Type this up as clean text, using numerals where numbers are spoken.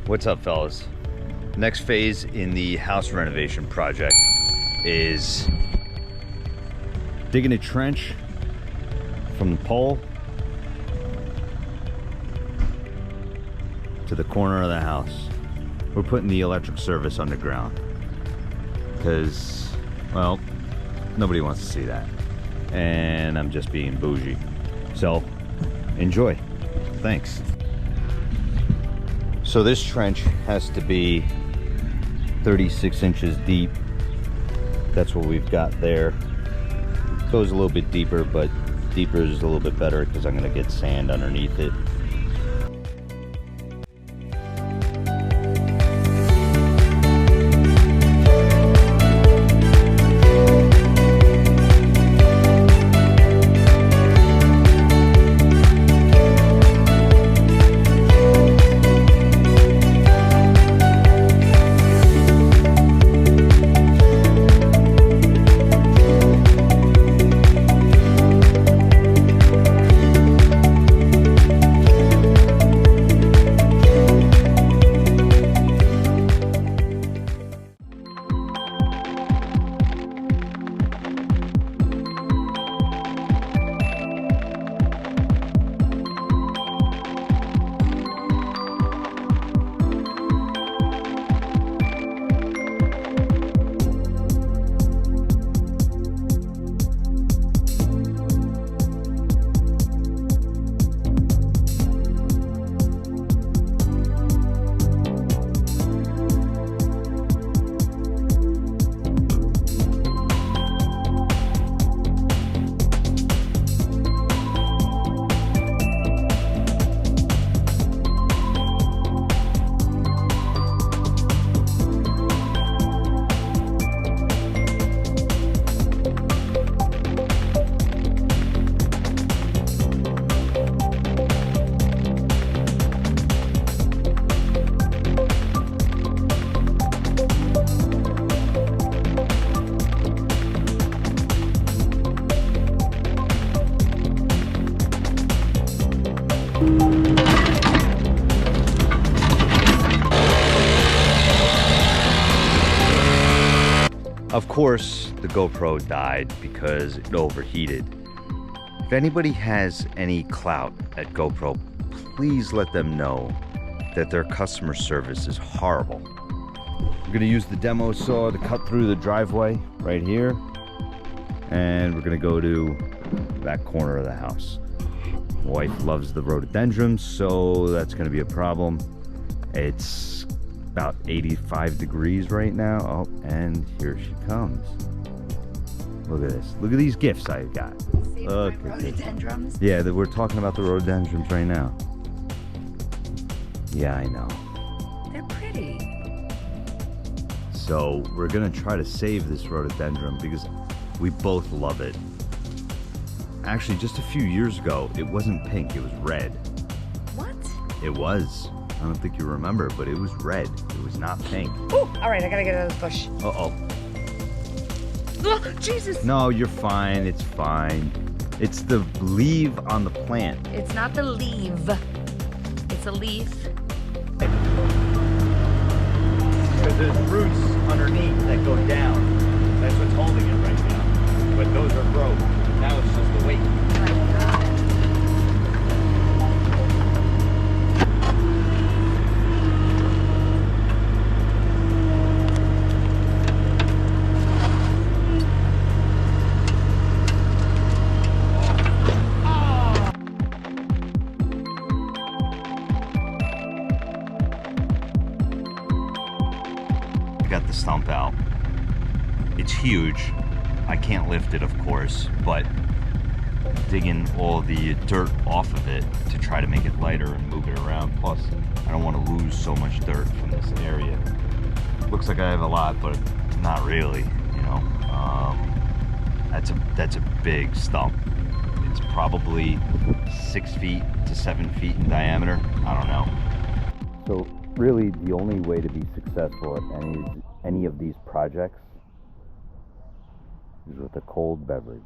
What's up, fellas? Next phase in the house renovation project is digging a trench from the pole to the corner of the house. We're putting the electric service underground because, well, nobody wants to see that. And I'm just being bougie. So, enjoy. Thanks. So this trench has to be 36 inches deep. That's what we've got there. It goes a little bit deeper, but deeper is a little bit better because I'm going to get sand underneath it. Of course, the GoPro died because it overheated. If anybody has any clout at GoPro, please let them know that their customer service is horrible. We're gonna use the demo saw to cut through the driveway right here, and we're gonna go to that corner of the house. My wife loves the rhododendrons, so that's gonna be a problem. It's about 85 degrees right now. Oh, and here she comes. Look at this. Look at these gifts I got. Look at rhododendrons? Yeah, we're talking about the rhododendrons right now. Yeah, I know. They're pretty. So we're gonna try to save this rhododendron because we both love it. Actually, just a few years ago, it wasn't pink, it was red. What? It was. I don't think you remember, but it was red. It was not pink. Oh, all right, I gotta get out of the bush. Uh-oh. Oh, Jesus. No, you're fine. It's fine. It's the leaf on the plant. It's not the leaf. It's a leaf. Because there's roots underneath that go down. That's what's holding it right now. But those are broke. Now it's just the weight. Oh my God. Got the stump out. It's huge. I can't lift it, of course, but digging all the dirt off of it to try to make it lighter and move it around. Plus, I don't want to lose so much dirt from this area. Looks like I have a lot, but not really, you know. That's a big stump. It's probably 6 feet to 7 feet in diameter. I don't know. So really, the only way to be successful at any of these projects is with a cold beverage.